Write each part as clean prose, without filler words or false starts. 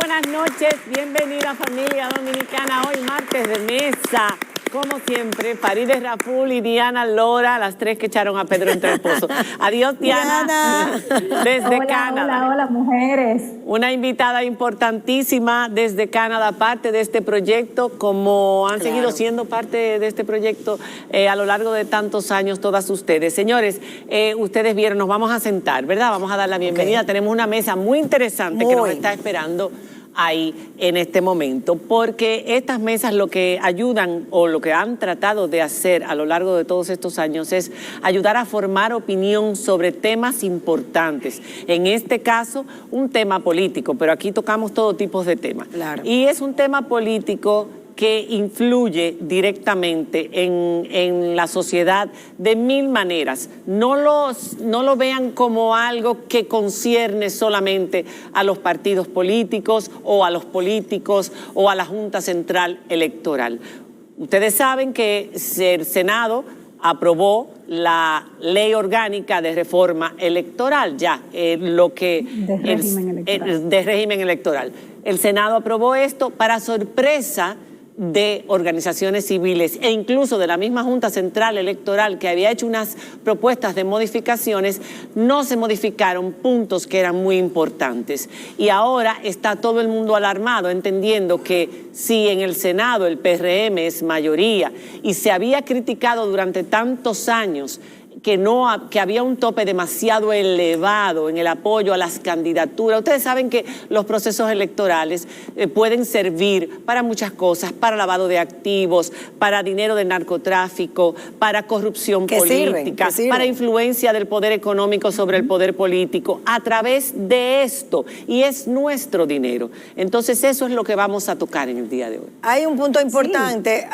buenas noches, bienvenida familia dominicana, hoy martes de mesa, como siempre, Farideh Raful y Diana Lora, las tres que echaron a Pedro entre el pozo. Adiós, Diana, desde Canadá. Hola, mujeres. Una invitada importantísima desde Canadá, parte de este proyecto, como han seguido siendo parte de este proyecto a lo largo de tantos años todas ustedes. Señores, ustedes vieron, nos vamos a sentar, ¿verdad? Vamos a dar la bienvenida. Tenemos una mesa muy interesante que nos está esperando ahí en este momento, porque estas mesas lo que ayudan o lo que han tratado de hacer a lo largo de todos estos años es ayudar a formar opinión sobre temas importantes. En este caso, un tema político, pero aquí tocamos todo tipo de temas. Claro. Y es un tema político que influye directamente en la sociedad de mil maneras. No lo vean como algo que concierne solamente a los partidos políticos o a los políticos o a la Junta Central Electoral. Ustedes saben que el Senado aprobó la ley orgánica de reforma electoral, De régimen electoral. El Senado aprobó esto para sorpresa de organizaciones civiles e incluso de la misma Junta Central Electoral, que había hecho unas propuestas de modificaciones. No se modificaron puntos que eran muy importantes. Y ahora está todo el mundo alarmado, entendiendo que si en el Senado el PRM es mayoría y se había criticado durante tantos años que había un tope demasiado elevado en el apoyo a las candidaturas. Ustedes saben que los procesos electorales pueden servir para muchas cosas, para lavado de activos, para dinero de narcotráfico, para corrupción política, para influencia del poder económico sobre el poder político, a través de esto, y es nuestro dinero. Entonces eso es lo que vamos a tocar en el día de hoy. Hay un punto importante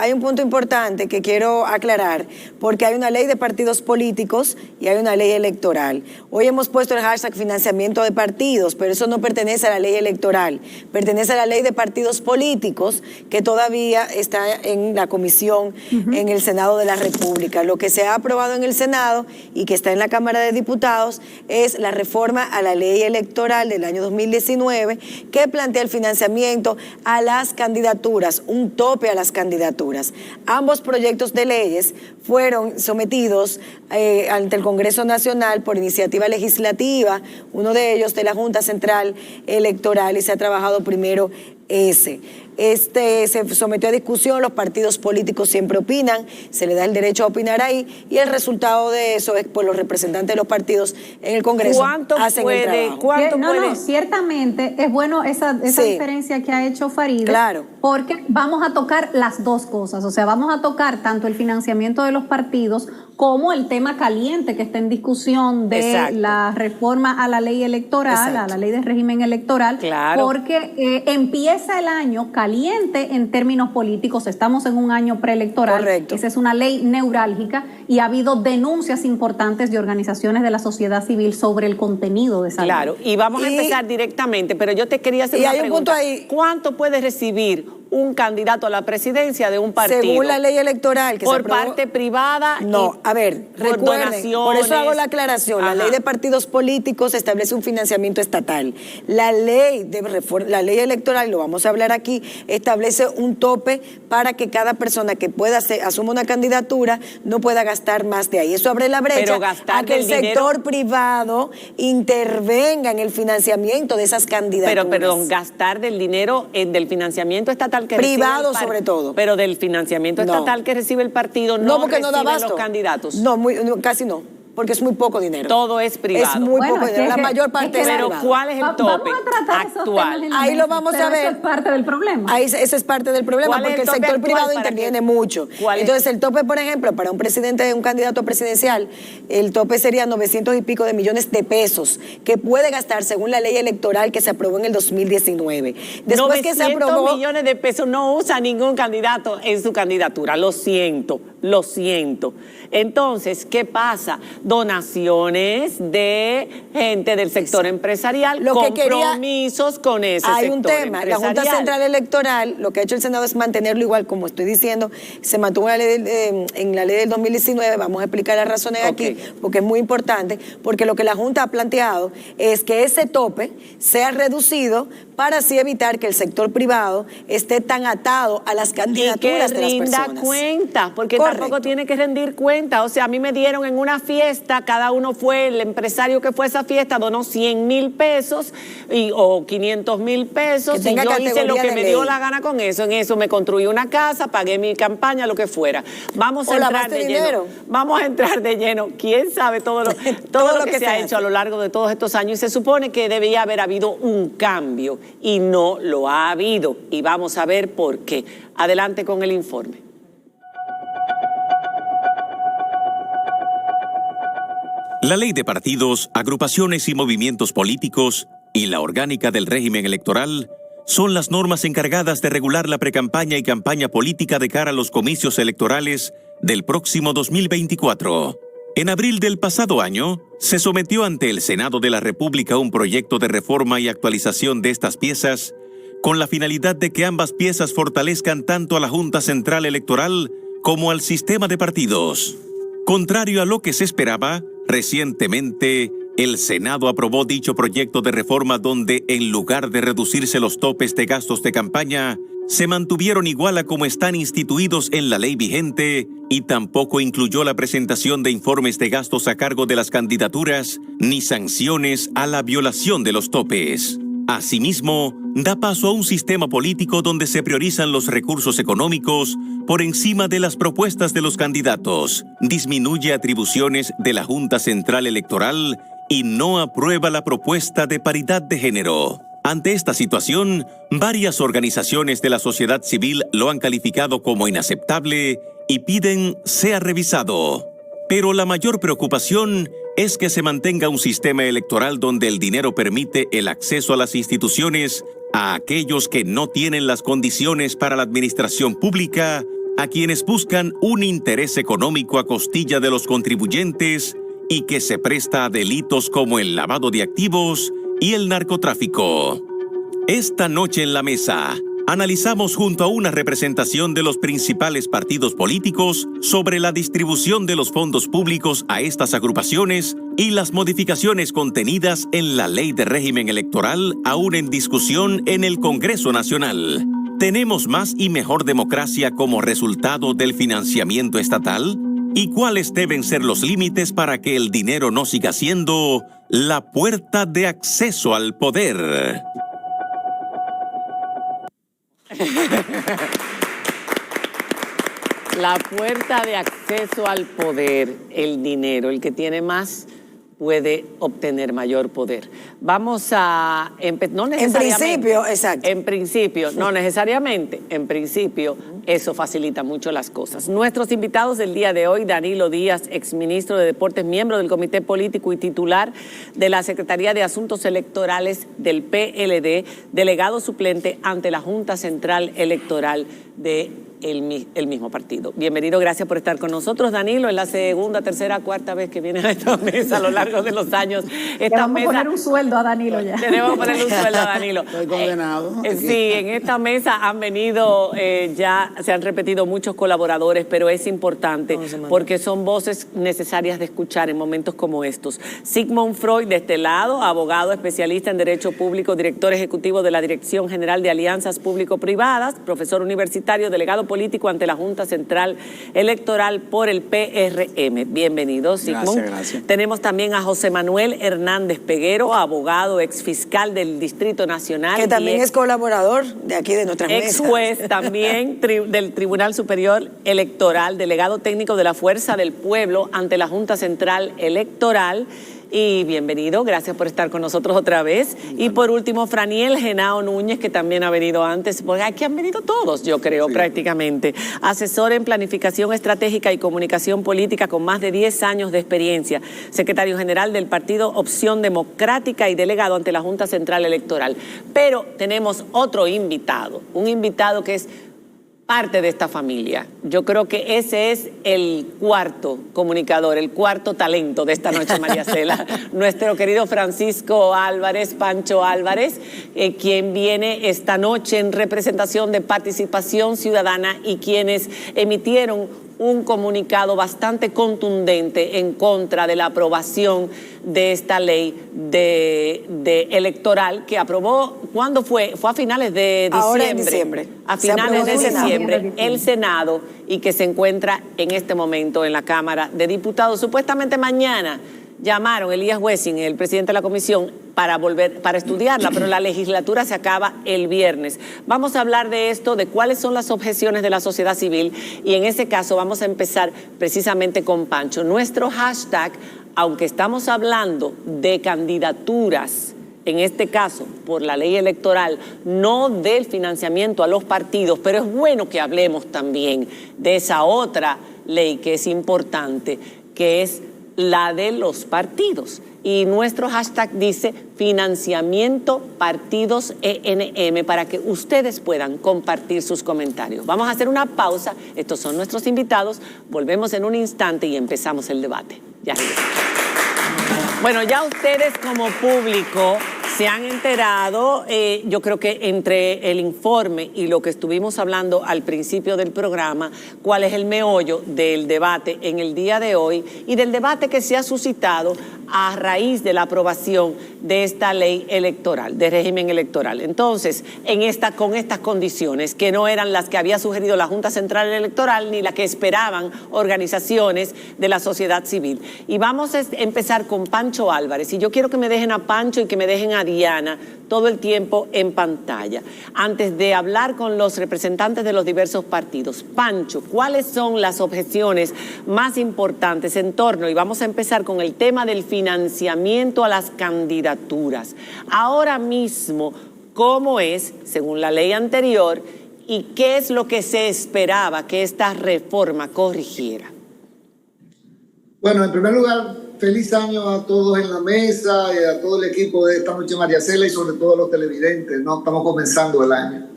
que quiero aclarar, porque hay una ley de partidos políticos y hay una ley electoral. Hoy hemos puesto el hashtag financiamiento de partidos, pero eso no pertenece a la ley electoral, pertenece a la ley de partidos políticos, que todavía está en la comisión en el Senado de la República. Lo que se ha aprobado en el Senado y que está en la Cámara de Diputados es la reforma a la ley electoral del año 2019, que plantea el financiamiento a las candidaturas, un tope a las candidaturas. Ambos proyectos de leyes fueron sometidos ante el Congreso Nacional por iniciativa legislativa, uno de ellos de la Junta Central Electoral, y se ha trabajado primero ese. Se sometió a discusión, los partidos políticos siempre opinan, se le da el derecho a opinar ahí, y el resultado de eso es pues los representantes de los partidos en el Congreso hacen el trabajo. Ciertamente es bueno esa diferencia que ha hecho Farideh, porque vamos a tocar las dos cosas, o sea, vamos a tocar tanto el financiamiento de los partidos como el tema caliente que está en discusión de la reforma a la ley electoral, a la ley de régimen electoral, porque empieza el año caliente en términos políticos, estamos en un año preelectoral, esa es una ley neurálgica y ha habido denuncias importantes de organizaciones de la sociedad civil sobre el contenido de esa ley. Y vamos a empezar directamente, pero yo te quería hacer una pregunta. ¿Cuánto puede recibir un candidato a la presidencia de un partido? Según la ley electoral que por parte privada. No, a ver, recuerden, por eso hago la aclaración. La ley de partidos políticos establece un financiamiento estatal. La ley electoral, lo vamos a hablar aquí, establece un tope para que cada persona que asuma una candidatura no pueda gastar más de ahí. Eso abre la brecha a que el sector privado intervenga en el financiamiento de esas candidaturas. Pero gastar del dinero del financiamiento estatal que privado sobre todo. Pero del financiamiento estatal que recibe el partido porque no da abasto los candidatos. Casi no, porque es muy poco dinero. Todo es privado. Es muy poco dinero, la mayor parte es privado. Pero ¿cuál es el tope actual? Ahí lo vamos a ver. Eso es parte del problema. Ese es parte del problema, porque el sector privado interviene mucho. Entonces el tope, por ejemplo, para un presidente, un candidato presidencial, el tope sería 900 y pico de millones de pesos que puede gastar según la ley electoral que se aprobó en el 2019. Después que se aprobó, 900 millones de pesos no usa ningún candidato en su candidatura, lo siento. Lo siento. Entonces, ¿qué pasa? Donaciones de gente del sector empresarial, compromisos con ese sector empresarial. Hay un tema, la Junta Central Electoral, lo que ha hecho el Senado es mantenerlo igual, como estoy diciendo, se mantuvo en la ley del 2019, vamos a explicar las razones aquí, porque es muy importante, porque lo que la Junta ha planteado es que ese tope sea reducido para así evitar que el sector privado esté tan atado a las candidaturas de las personas. Y que rinda cuenta, porque tampoco tiene que rendir cuenta. O sea, a mí me dieron en una fiesta, cada uno fue, el empresario que fue a esa fiesta donó 100,000 pesos o 500,000 pesos y yo hice lo que me dio la gana con eso. En eso me construí una casa, pagué mi campaña, lo que fuera. Vamos a entrar de lleno. Vamos a entrar de lleno. ¿Quién sabe todo lo que se ha hecho a lo largo de todos estos años? Y se supone que debía haber habido un cambio y no lo ha habido. Y vamos a ver por qué. Adelante con el informe. La ley de partidos, agrupaciones y movimientos políticos y la orgánica del régimen electoral son las normas encargadas de regular la precampaña y campaña política de cara a los comicios electorales del próximo 2024. En abril del pasado año, se sometió ante el Senado de la República un proyecto de reforma y actualización de estas piezas, con la finalidad de que ambas piezas fortalezcan tanto a la Junta Central Electoral como al sistema de partidos. Contrario a lo que se esperaba, recientemente, el Senado aprobó dicho proyecto de reforma donde, en lugar de reducirse los topes de gastos de campaña, se mantuvieron igual a como están instituidos en la ley vigente y tampoco incluyó la presentación de informes de gastos a cargo de las candidaturas ni sanciones a la violación de los topes. Asimismo, da paso a un sistema político donde se priorizan los recursos económicos por encima de las propuestas de los candidatos, disminuye atribuciones de la Junta Central Electoral y no aprueba la propuesta de paridad de género. Ante esta situación, varias organizaciones de la sociedad civil lo han calificado como inaceptable y piden sea revisado. Pero la mayor preocupación es que se mantenga un sistema electoral donde el dinero permite el acceso a las instituciones a aquellos que no tienen las condiciones para la administración pública, a quienes buscan un interés económico a costilla de los contribuyentes y que se presta a delitos como el lavado de activos y el narcotráfico. Esta noche en la mesa, analizamos junto a una representación de los principales partidos políticos sobre la distribución de los fondos públicos a estas agrupaciones y las modificaciones contenidas en la Ley de Régimen Electoral aún en discusión en el Congreso Nacional. ¿Tenemos más y mejor democracia como resultado del financiamiento estatal? ¿Y cuáles deben ser los límites para que el dinero no siga siendo la puerta de acceso al poder? La puerta de acceso al poder, el dinero, el que tiene más puede obtener mayor poder. Vamos a no necesariamente. En principio, exacto. En principio, no necesariamente. En principio, eso facilita mucho las cosas. Nuestros invitados del día de hoy, Danilo Díaz, exministro de Deportes, miembro del Comité Político y titular de la Secretaría de Asuntos Electorales del PLD, delegado suplente ante la Junta Central Electoral de el mismo partido. Bienvenido, gracias por estar con nosotros, Danilo. Es la segunda, tercera, cuarta vez que vienes a esta mesa a lo largo de los años. Vamos a poner un sueldo a Danilo ya. Tenemos que ponerle un sueldo a Danilo. Estoy condenado. Sí, en esta mesa han venido, ya se han repetido muchos colaboradores, pero es importante porque son voces necesarias de escuchar en momentos como estos. Sigmund Freud, de este lado, abogado especialista en Derecho Público, director ejecutivo de la Dirección General de Alianzas Público-Privadas, profesor universitario, delegado político ante la Junta Central Electoral por el PRM. Bienvenido, Sigmund. Gracias. Tenemos también a José Manuel Hernández Peguero, abogado, exfiscal del Distrito Nacional. Que también es colaborador de aquí de nuestras mesas. Ex juez también del Tribunal Superior Electoral, delegado técnico de la Fuerza del Pueblo ante la Junta Central Electoral. Y bienvenido, gracias por estar con nosotros otra vez. Y por último, Franiel Genao Núñez, que también ha venido antes, porque aquí han venido todos, yo creo, prácticamente. Asesor en Planificación Estratégica y Comunicación Política con más de 10 años de experiencia. Secretario General del Partido Opción Democrática y delegado ante la Junta Central Electoral. Pero tenemos otro invitado, un invitado que es parte de esta familia. Yo creo que ese es el cuarto comunicador, el cuarto talento de esta noche, María Cela. Nuestro querido Francisco Álvarez, Pancho Álvarez, quien viene esta noche en representación de Participación Ciudadana y quienes emitieron un comunicado bastante contundente en contra de la aprobación de esta ley de electoral que aprobó, ¿cuándo fue? Fue a finales de diciembre. Ahora en diciembre. A finales de diciembre, el Senado, y que se encuentra en este momento en la Cámara de Diputados. Supuestamente mañana llamaron Elías Wessing, el presidente de la comisión, para estudiarla, pero la legislatura se acaba el viernes. Vamos a hablar de esto, de cuáles son las objeciones de la sociedad civil, y en ese caso vamos a empezar precisamente con Pancho. Nuestro hashtag, aunque estamos hablando de candidaturas, en este caso por la ley electoral, no del financiamiento a los partidos, pero es bueno que hablemos también de esa otra ley que es importante, que es la de los partidos. Y nuestro hashtag dice financiamiento partidos ENM para que ustedes puedan compartir sus comentarios. Vamos a hacer una pausa. Estos son nuestros invitados. Volvemos en un instante y empezamos el debate. Ya regresamos. Bueno, ya ustedes como público se han enterado, yo creo que entre el informe y lo que estuvimos hablando al principio del programa, cuál es el meollo del debate en el día de hoy y del debate que se ha suscitado a raíz de la aprobación de esta ley electoral, de régimen electoral. Entonces, con estas condiciones, que no eran las que había sugerido la Junta Central Electoral ni las que esperaban organizaciones de la sociedad civil. Y vamos a empezar con Pancho Álvarez. Y yo quiero que me dejen a Pancho y que me dejen a Diana todo el tiempo en pantalla. Antes de hablar con los representantes de los diversos partidos, Pancho, ¿cuáles son las objeciones más importantes en torno? Y vamos a empezar con el tema del financiamiento a las candidaturas. Ahora mismo, ¿cómo es, según la ley anterior, y qué es lo que se esperaba que esta reforma corrigiera? Bueno, en primer lugar, feliz año a todos en la mesa y a todo el equipo de esta noche, María Cela, y sobre todo a los televidentes, ¿no? Estamos comenzando el año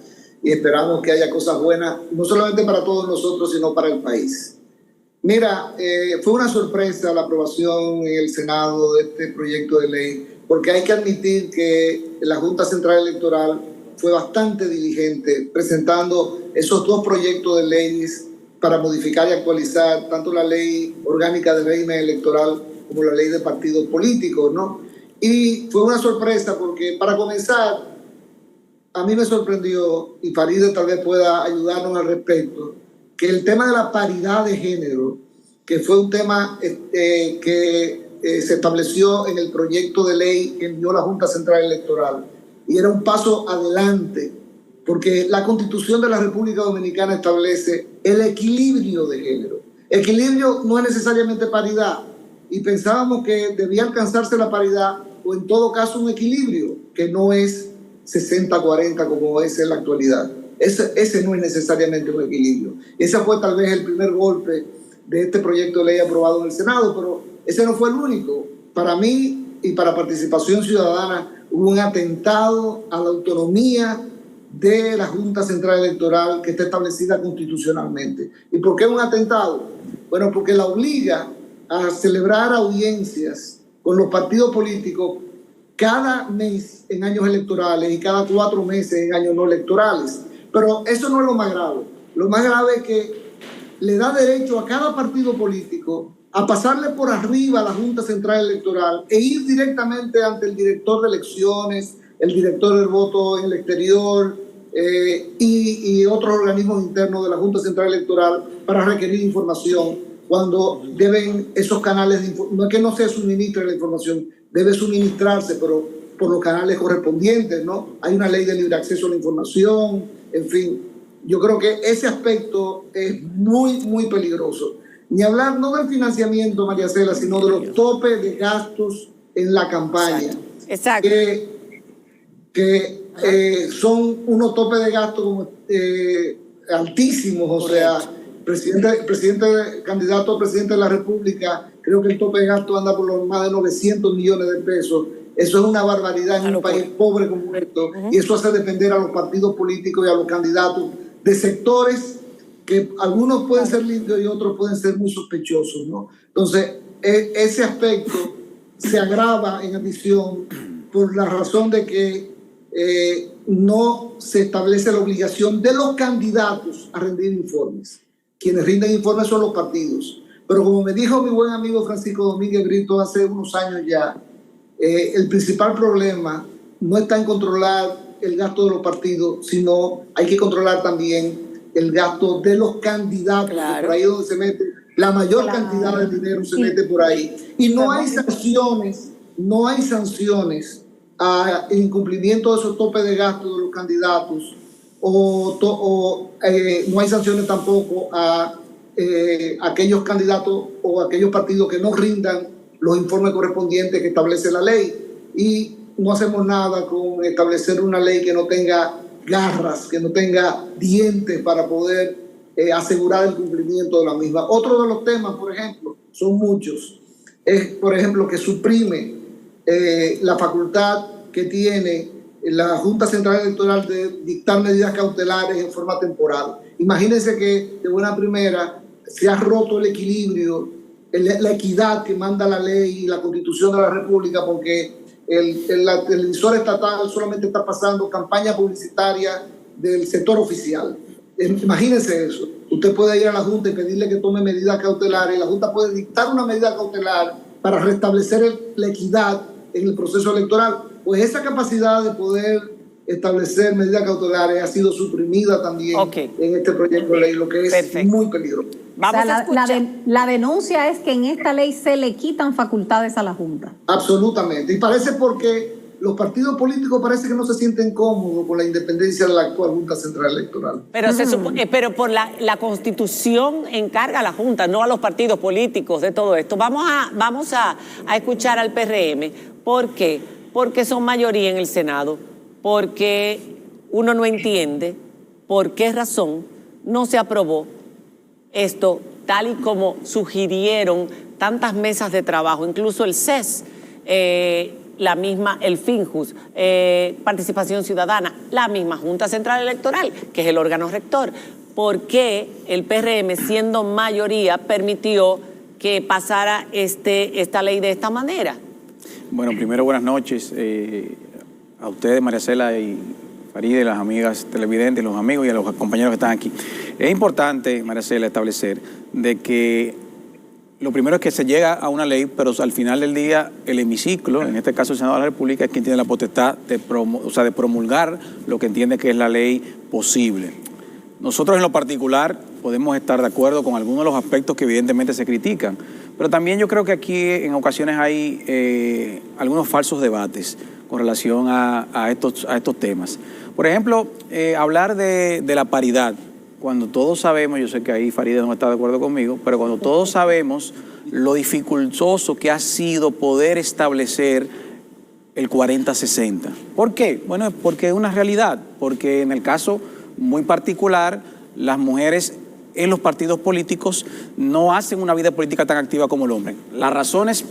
y esperamos que haya cosas buenas, no solamente para todos nosotros, sino para el país. Mira, fue una sorpresa la aprobación en el Senado de este proyecto de ley, porque hay que admitir que la Junta Central Electoral fue bastante diligente presentando esos dos proyectos de leyes para modificar y actualizar tanto la ley orgánica de régimen electoral como la ley de partidos políticos, ¿no? Y fue una sorpresa porque, para comenzar, a mí me sorprendió, y Farideh tal vez pueda ayudarnos al respecto, que el tema de la paridad de género, que fue un tema que se estableció en el proyecto de ley que envió la Junta Central Electoral, y era un paso adelante, porque la Constitución de la República Dominicana establece el equilibrio de género. Equilibrio no es necesariamente paridad, y pensábamos que debía alcanzarse la paridad, o en todo caso un equilibrio, que no es 60-40 como es en la actualidad. Ese no es necesariamente un equilibrio. Ese fue tal vez el primer golpe de este proyecto de ley aprobado en el Senado, pero ese no fue el único. Para mí y para Participación Ciudadana hubo un atentado a la autonomía de la Junta Central Electoral que está establecida constitucionalmente. ¿Y por qué un atentado? Bueno, porque la obliga a celebrar audiencias con los partidos políticos cada mes en años electorales y cada 4 meses en años no electorales. Pero eso no es lo más grave. Lo más grave es que le da derecho a cada partido político a pasarle por arriba a la Junta Central Electoral e ir directamente ante el director de elecciones, el director del voto en el exterior y otros organismos internos de la Junta Central Electoral para requerir información cuando deben esos canales, no es que no se suministre la información, debe suministrarse, pero por los canales correspondientes, ¿no? Hay una ley de libre acceso a la información, en fin. Yo creo que ese aspecto es muy, muy peligroso. Ni hablar no del financiamiento, María Cela, sino de los topes de gastos en la campaña. Exacto. Que son unos topes de gastos altísimos, o sea, candidato a presidente de la República, creo que el tope de gasto anda por los más de 900 millones de pesos. Eso es una barbaridad en un país pobre como esto, y eso hace depender a los partidos políticos y a los candidatos de sectores que algunos pueden ser limpios y otros pueden ser muy sospechosos, ¿no? Entonces, ese aspecto se agrava en adición por la razón de que no se establece la obligación de los candidatos a rendir informes. Quienes rinden informes son los partidos. Pero como me dijo mi buen amigo Francisco Domínguez Brito hace unos años ya, el principal problema no está en controlar el gasto de los partidos, sino hay que controlar también el gasto de los candidatos. Claro. Por ahí es donde se mete la mayor cantidad de dinero, se mete por ahí. Y no hay sanciones, al incumplimiento de esos topes de gasto de los candidatos, no hay sanciones tampoco a aquellos candidatos o aquellos partidos que no rindan los informes correspondientes que establece la ley. Y no hacemos nada con establecer una ley que no tenga garras, que no tenga dientes para poder asegurar el cumplimiento de la misma. Otro de los temas, por ejemplo, son muchos, es, por ejemplo, que suprime la facultad que tiene la Junta Central Electoral de dictar medidas cautelares en forma temporal. Imagínense que de buena primera se ha roto el equilibrio, la equidad que manda la ley y la Constitución de la República, porque el televisor estatal solamente está pasando campaña publicitaria del sector oficial. Imagínense eso. Usted puede ir a la Junta y pedirle que tome medidas cautelares, y la Junta puede dictar una medida cautelar para restablecer la equidad en el proceso electoral. Pues esa capacidad de poder establecer medidas cautelares ha sido suprimida también en este proyecto de ley, lo que es muy peligroso. Vamos a escuchar. La denuncia es que en esta ley se le quitan facultades a la Junta. Absolutamente. Y parece porque los partidos políticos parece que no se sienten cómodos con la independencia de la actual Junta Central Electoral. Pero, pero por la Constitución encarga a la Junta, no a los partidos políticos de todo esto. Vamos a escuchar al PRM. ¿Por qué? Porque son mayoría en el Senado, porque uno no entiende por qué razón no se aprobó esto tal y como sugirieron tantas mesas de trabajo, incluso el CES, la misma, el FINJUS, Participación Ciudadana, la misma Junta Central Electoral, que es el órgano rector. ¿Por qué el PRM, siendo mayoría, permitió que pasara esta ley de esta manera? Bueno, primero buenas noches a ustedes, Mariacela y Farideh, las amigas televidentes, los amigos y a los compañeros que están aquí. Es importante, Mariacela, establecer de que lo primero es que se llega a una ley, pero al final del día el hemiciclo, en este caso el Senado de la República, es quien tiene la potestad de promulgar lo que entiende que es la ley posible. Nosotros en lo particular podemos estar de acuerdo con algunos de los aspectos que evidentemente se critican, pero también yo creo que aquí en ocasiones hay algunos falsos debates con relación a estos temas. Por ejemplo, hablar de la paridad, cuando todos sabemos, yo sé que ahí Farideh no está de acuerdo conmigo, pero cuando todos sabemos lo dificultoso que ha sido poder establecer el 40-60. ¿Por qué? Bueno, porque es una realidad, porque en el caso muy particular, las mujeres en los partidos políticos no hacen una vida política tan activa como el hombre. Las razones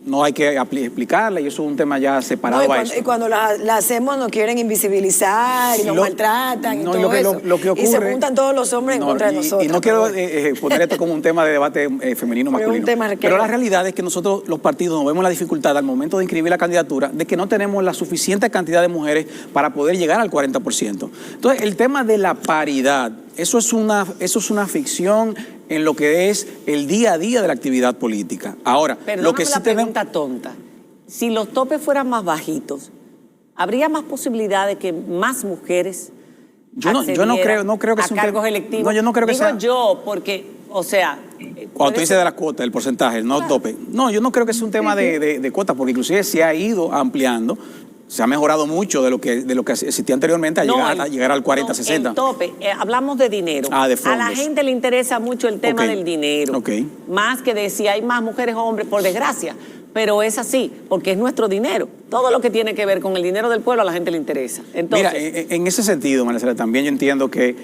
no hay que explicarla y eso es un tema ya separado a eso. Y cuando la hacemos nos quieren invisibilizar y nos maltratan y todo eso. Lo que ocurre, y se juntan todos los hombres en contra de nosotros. Y no quiero poner esto como un tema de debate femenino-masculino. Pero la realidad es que nosotros los partidos nos vemos la dificultad al momento de inscribir la candidatura de que no tenemos la suficiente cantidad de mujeres para poder llegar al 40%. Entonces, el tema de la paridad, eso es una ficción en lo que es el día a día de la actividad política. Ahora, lo que sí la pregunta tonta. Si los topes fueran más bajitos, ¿habría más posibilidad de que más mujeres yo no creo que a cargos electivos? No, yo no creo que sea. Digo yo, porque, o sea... Cuando tú dices de la cuota, el porcentaje, no tope. No, yo no creo que sea un tema de cuotas, porque inclusive se ha ido ampliando. Se ha mejorado mucho de lo que existía anteriormente a llegar al 40-60. El tope, hablamos de dinero. De fondos. A la gente le interesa mucho el tema del dinero. Más que de si hay más mujeres o hombres, por desgracia. Pero es así, porque es nuestro dinero. Todo lo que tiene que ver con el dinero del pueblo a la gente le interesa. Entonces, mira, en ese sentido, Mariacela, también yo entiendo que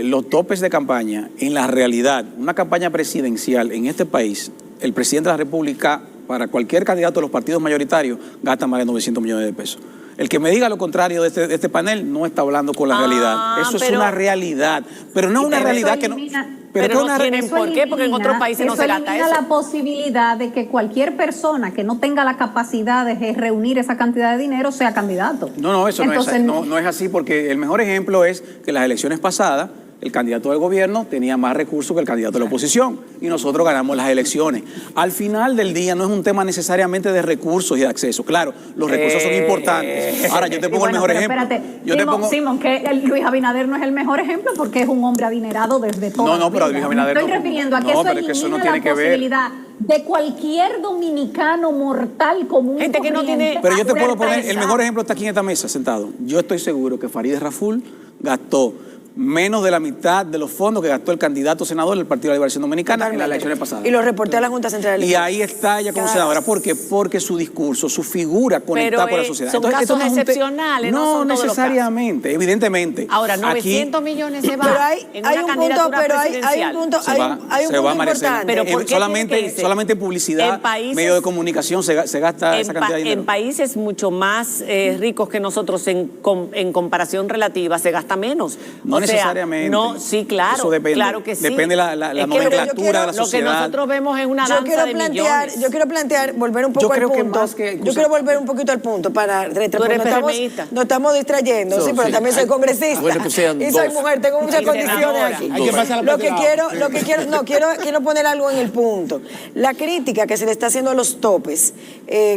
los topes de campaña, en la realidad, una campaña presidencial en este país, el presidente de la República, para cualquier candidato de los partidos mayoritarios, gasta más de 900 millones de pesos. El que me diga lo contrario de este panel no está hablando con la realidad. Eso es una realidad, pero no una realidad que no... Pero no tienen por qué, porque en otros países no se gasta eso. La posibilidad de que cualquier persona que no tenga la capacidad de reunir esa cantidad de dinero sea candidato. No, eso entonces, no es así, porque el mejor ejemplo es que las elecciones pasadas el candidato del gobierno tenía más recursos que el candidato de la oposición y nosotros ganamos las elecciones. Al final del día no es un tema necesariamente de recursos y de acceso. Claro, los recursos son importantes. Ahora yo te pongo el mejor ejemplo. Espérate, Simón, que Luis Abinader no es el mejor ejemplo porque es un hombre adinerado desde todo. No, pero Luis Abinader me estoy refiriendo a que eso no tiene la posibilidad de cualquier dominicano mortal común. Gente que no tiene. Pero yo te puedo poner, el mejor ejemplo está aquí en esta mesa sentado. Yo estoy seguro que Farideh Raful gastó menos de la mitad de los fondos que gastó el candidato senador del Partido de la Liberación Dominicana en las elecciones pasadas. Y lo reporté a la Junta Central Electoral. Y ahí está ella como senadora. ¿Por qué? Porque su discurso, su figura conectada con la sociedad. Son casos excepcionales, no necesariamente, evidentemente. Ahora, 900 millones se va en una candidatura presidencial. Hay un punto importante. Pero solamente publicidad, medios de comunicación se gasta esa cantidad de dinero. En países mucho más ricos que nosotros, en comparación relativa, se gasta menos. No necesariamente. No, sí, claro. Eso depende. Claro que sí. Depende la nomenclatura de la sociedad. Lo que nosotros vemos es una danza de millones. Yo quiero volver un poco al punto. Yo quiero volver un poquito al punto para nos estamos distrayendo, sí, pero también soy congresista. Y soy mujer, tengo muchas condiciones aquí. Quiero poner algo en el punto. La crítica que se le está haciendo a los topes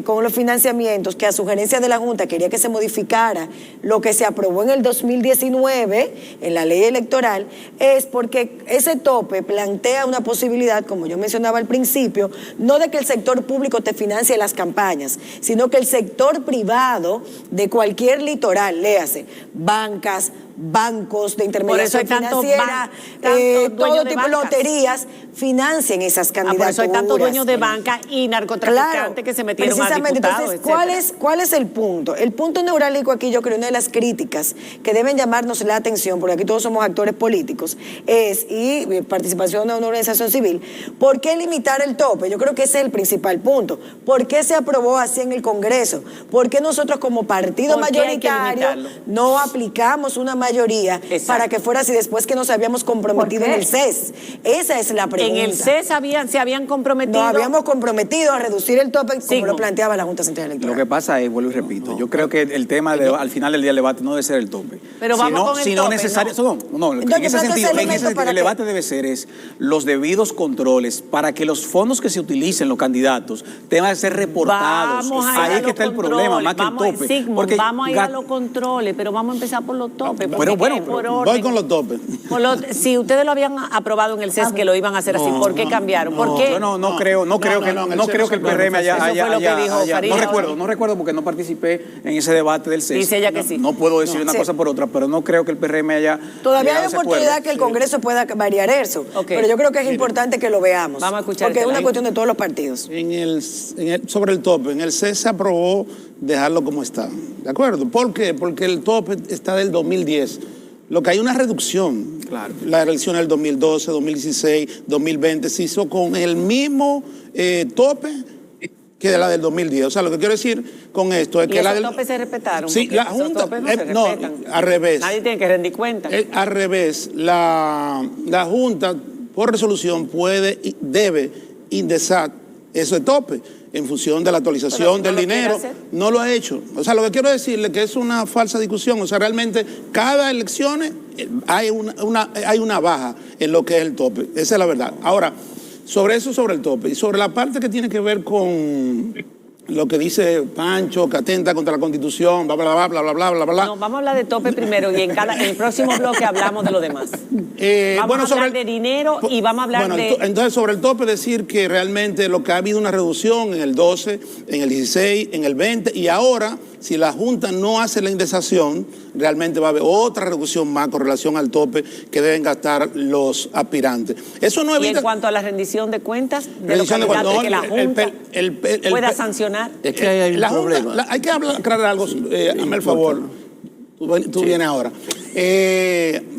con los financiamientos, que a sugerencia de la Junta quería que se modificara lo que se aprobó en el 2019 en la ley electoral, es porque ese tope plantea una posibilidad, como yo mencionaba al principio, no de que el sector público te financie las campañas, sino que el sector privado de cualquier litoral, léase, bancas, bancos de intermediación financiera, todo tipo de loterías, financien esas candidaturas. Por eso hay tantos dueños de banca y narcotraficantes que se metieron a diputados. Entonces, ¿cuál es el punto? El punto neurálgico aquí, yo creo, una de las críticas que deben llamarnos la atención, porque aquí todos somos actores políticos, y participación de una organización civil, ¿por qué limitar el tope? Yo creo que ese es el principal punto. ¿Por qué se aprobó así en el Congreso? ¿Por qué nosotros como partido mayoritario no aplicamos una mayoría para que fuera así después que nos habíamos comprometido en el CES? Esa es la pregunta. En el CES se habían comprometido. Nos habíamos comprometido a reducir el tope como lo planteaba la Junta Central Electoral. Lo que pasa es, vuelvo y repito, yo creo que el tema al final del día del debate no debe ser el tope. Pero vamos con el tope. En ese sentido, el debate debe ser los debidos controles para que los fondos que se utilicen los candidatos tengan que ser reportados. Ahí es que está el problema, más que el tope. Vamos a ir a los controles, pero vamos a empezar por los topes. Pero bueno, voy con los topes. Si ustedes lo habían aprobado en el CES que lo iban a hacer así, ¿por qué cambiaron? ¿Por qué? Yo no creo que el PRM no recuerdo porque no participé en ese debate del CES. Dice ella que sí. No puedo decir una cosa por otra, pero no creo que el PRM haya... Todavía hay oportunidad que el Congreso pueda variar eso, pero yo creo que es importante que lo veamos. Vamos a escuchar. Porque es una cuestión de todos los partidos. Sobre el tope, en el CES se aprobó dejarlo como está, ¿de acuerdo? ¿Por qué? Porque el tope está del 2010. Lo que hay una reducción, claro. La elección del 2012, 2016, 2020 se hizo con el mismo tope que de la del 2010. O sea, lo que quiero decir con esto es que esos topes se respetaron. Sí, la Junta no, al revés. Nadie tiene que rendir cuenta. Al revés, la Junta por resolución puede y debe indexar ese tope en función de la actualización del dinero. No lo ha hecho. O sea, lo que quiero decirle es que es una falsa discusión. O sea, realmente cada elección hay una baja en lo que es el tope. Esa es la verdad. Ahora, sobre el tope y sobre la parte que tiene que ver con lo que dice Pancho, que atenta contra la Constitución, bla, bla, bla, bla, bla, bla, bla. No, vamos a hablar de tope primero y en el próximo bloque hablamos de lo demás. Vamos a hablar de dinero y vamos a hablar de... Entonces, sobre el tope, decir que realmente lo que ha habido una reducción en el 12, en el 16, en el 20 y ahora, si la Junta no hace la indexación, realmente va a haber otra reducción más con relación al tope que deben gastar los aspirantes. Eso no evita... Y en cuanto a la rendición de cuentas, de los candidatos, que la Junta pueda sancionar. Es que hay un problema. Hay que aclarar algo, hazme el favor. Tú vienes ahora.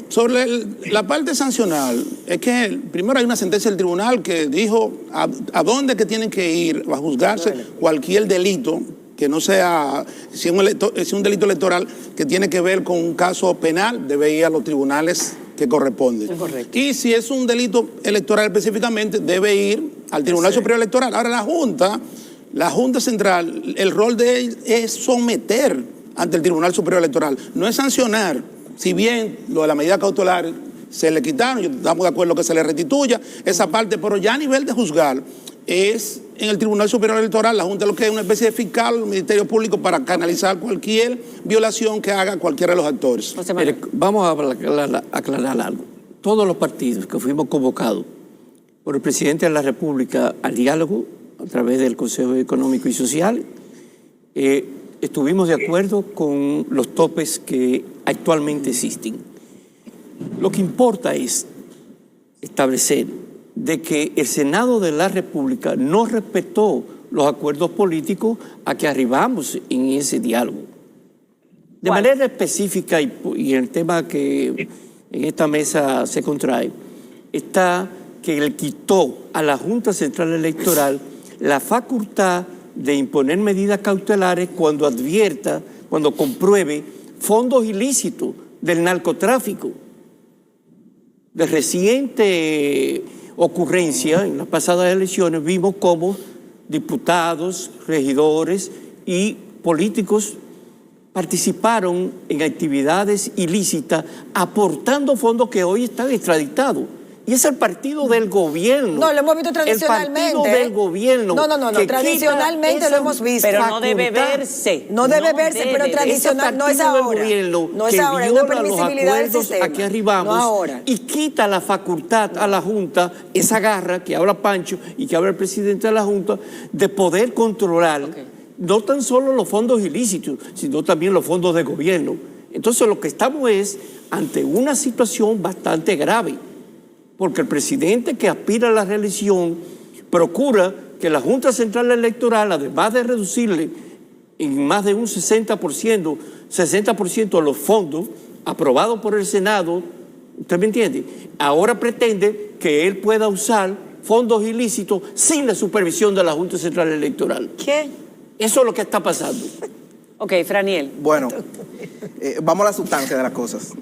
Sobre la parte sancional, es que primero hay una sentencia del tribunal que dijo a dónde que tienen que ir a juzgarse cualquier delito que no sea, si es un delito electoral que tiene que ver con un caso penal, debe ir a los tribunales que corresponden. Correcto. Y si es un delito electoral específicamente, debe ir al Tribunal Superior Electoral. Ahora la Junta Central, el rol de él es someter ante el Tribunal Superior Electoral, no es sancionar. Si bien lo de la medida cautelar se le quitaron, estamos de acuerdo que se le restituya esa parte, pero ya a nivel de juzgar es en el Tribunal Superior Electoral, la Junta lo que es una especie de fiscal, el Ministerio Público para canalizar cualquier violación que haga cualquiera de los actores. Mire, vamos a aclarar algo. Todos los partidos que fuimos convocados por el presidente de la República al diálogo a través del Consejo Económico y Social, estuvimos de acuerdo con los topes que actualmente existen. Lo que importa es establecer de que el Senado de la República no respetó los acuerdos políticos a que arribamos en ese diálogo. De manera específica, y el tema que en esta mesa se contrae, está que le quitó a la Junta Central Electoral la facultad de imponer medidas cautelares cuando advierta, cuando compruebe fondos ilícitos del narcotráfico. De reciente ocurrencia, en las pasadas elecciones, vimos cómo diputados, regidores y políticos participaron en actividades ilícitas aportando fondos que hoy están extraditados. Y es el partido del gobierno. No, lo hemos visto tradicionalmente. El partido del gobierno. No, tradicionalmente lo hemos visto. Pero no debe verse. No debe verse, pero tradicional no es ahora. No es ahora, hay una permisibilidad del sistema. Aquí arribamos no ahora. Y quita la facultad a la Junta, esa garra que habla Pancho y que habla el presidente de la Junta, de poder controlar no tan solo los fondos ilícitos, sino también los fondos de gobierno. Entonces lo que estamos es ante una situación bastante grave, porque el presidente que aspira a la reelección procura que la Junta Central Electoral, además de reducirle en más de un 60% los fondos aprobados por el Senado, ¿usted me entiende? Ahora pretende que él pueda usar fondos ilícitos sin la supervisión de la Junta Central Electoral. ¿Qué? Eso es lo que está pasando. Ok, Franiel. Bueno, vamos a la sustancia de las cosas.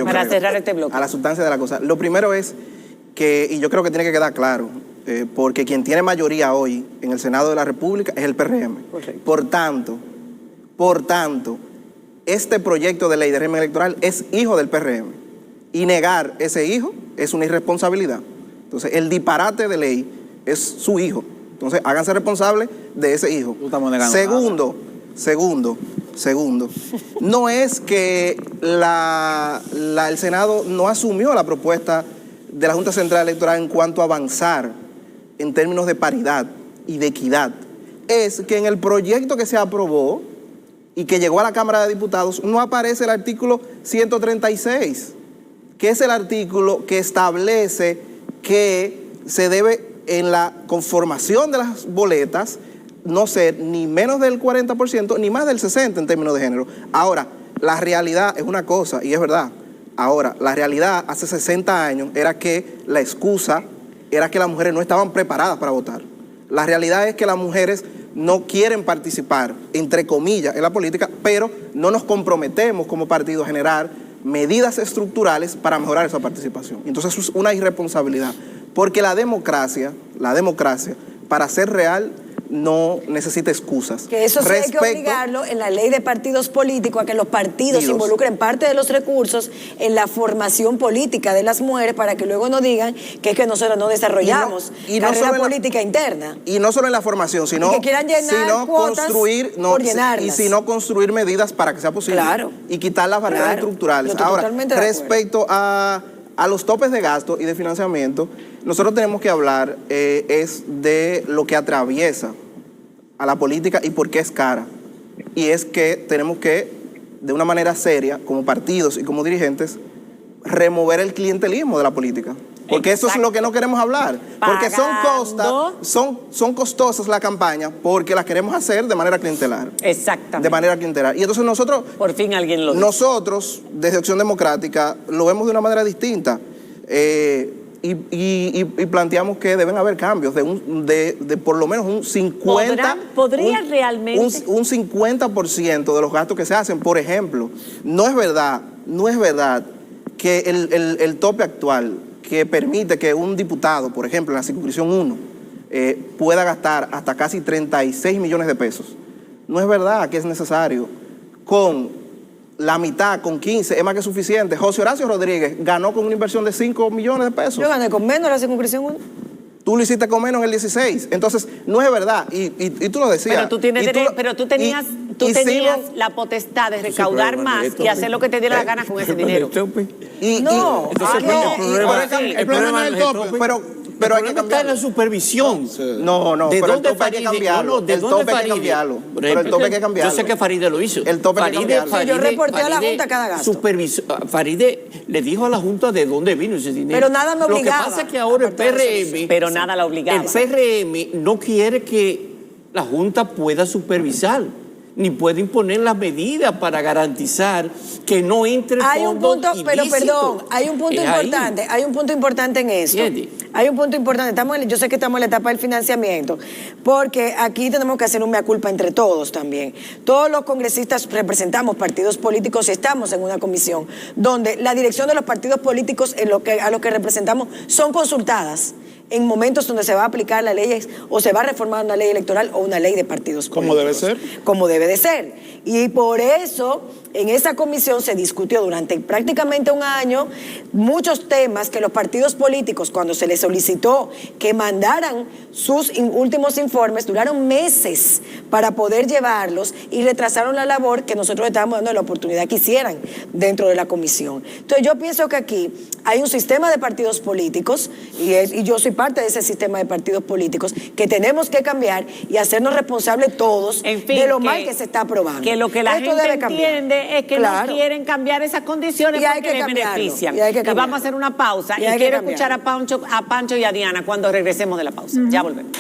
Para cerrar este bloque. A la sustancia de las cosas. Lo primero es que, y yo creo que tiene que quedar claro, porque quien tiene mayoría hoy en el Senado de la República es el PRM. Correcto. Por tanto, este proyecto de ley de régimen electoral es hijo del PRM. Y negar ese hijo es una irresponsabilidad. Entonces, el disparate de ley es su hijo. Entonces, háganse responsables de ese hijo. Segundo, no es que el Senado no asumió la propuesta de la Junta Central Electoral en cuanto a avanzar en términos de paridad y de equidad. Es que en el proyecto que se aprobó y que llegó a la Cámara de Diputados no aparece el artículo 136, que es el artículo que establece que se debe, en la conformación de las boletas, no ser ni menos del 40% ni más del 60% en términos de género. Ahora, la realidad es una cosa, y es verdad. Ahora, la realidad hace 60 años era que la excusa era que las mujeres no estaban preparadas para votar. La realidad es que las mujeres no quieren participar, entre comillas, en la política, pero no nos comprometemos como partido a generar medidas estructurales para mejorar esa participación. Entonces, eso es una irresponsabilidad, porque la democracia, para ser real, no necesita excusas. Que eso sí hay que obligarlo en la ley de partidos políticos a que los partidos involucren parte de los recursos en la formación política de las mujeres para que luego no digan que es que nosotros no desarrollamos carrera política interna. Y no solo en la formación, sino que quieran llenar construir medidas para que sea posible. Claro. Y quitar las barreras estructurales. Ahora, respecto a los topes de gasto y de financiamiento, nosotros tenemos que hablar es de lo que atraviesa a la política y por qué es cara. Y es que tenemos que, de una manera seria, como partidos y como dirigentes, remover el clientelismo de la política. Porque eso es lo que no queremos hablar. Porque son costosas las campañas porque las queremos hacer de manera clientelar. Exactamente. De manera clientelar. Y entonces nosotros... Por fin alguien lo dice. Nosotros, desde Acción Democrática, lo vemos de una manera distinta. y planteamos que deben haber cambios de por lo menos un 50%. ¿Podría realmente? Un 50% de los gastos que se hacen. Por ejemplo, no es verdad que el tope actual que permite que un diputado, por ejemplo, en la circunscripción 1, pueda gastar hasta casi 36 millones de pesos. No es verdad que es necesario. Con la mitad, con 15, es más que suficiente. José Horacio Rodríguez ganó con una inversión de 5 millones de pesos. Yo gané con menos en la circunscripción 1. Tú lo hiciste con menos en el 16. Entonces, no es verdad. Y tú lo decías. Pero tú tenías la potestad de recaudar más y hacer lo que te diera la gana con ese dinero. El problema no es el tope. Pero hay que cambiarlo. Está en la supervisión. No, ¿De pero dónde el tope hay que cambiarlo. ¿De dónde Faride? Pero el tope hay que cambiarlo. Yo sé que Faride lo hizo. El tope hay que cambiarlo. Yo reporté a la Junta cada gasto. Faride le dijo a la Junta de dónde vino ese dinero. Pero nada me obligaba. Lo que pasa es que ahora el PRM... Pero nada la obligaba. El PRM no quiere que la Junta pueda supervisar, ni puede imponer las medidas para garantizar que no entre fondos ilícitos. Pero perdón, hay un punto importante en eso. Hay un punto importante, yo sé que estamos en la etapa del financiamiento, porque aquí tenemos que hacer un mea culpa entre todos también. Todos los congresistas representamos partidos políticos y estamos en una comisión donde la dirección de los partidos políticos a los que representamos son consultadas en momentos donde se va a aplicar la ley o se va a reformar una ley electoral o una ley de partidos políticos. ¿Cómo debe ser? Como debe de ser. Y por eso en esa comisión se discutió durante prácticamente un año muchos temas que los partidos políticos, cuando se les solicitó que mandaran sus últimos informes, duraron meses para poder llevarlos y retrasaron la labor que nosotros estábamos dando la oportunidad que hicieran dentro de la comisión. Entonces yo pienso que aquí hay un sistema de partidos políticos y yo soy parte de ese sistema de partidos políticos que tenemos que cambiar y hacernos responsables todos de lo mal que se está aprobando. Que lo que la gente entiende es que no quieren cambiar esas condiciones porque les benefician. Y vamos a hacer una pausa y quiero escuchar a Pancho y a Diana cuando regresemos de la pausa. Ya volvemos.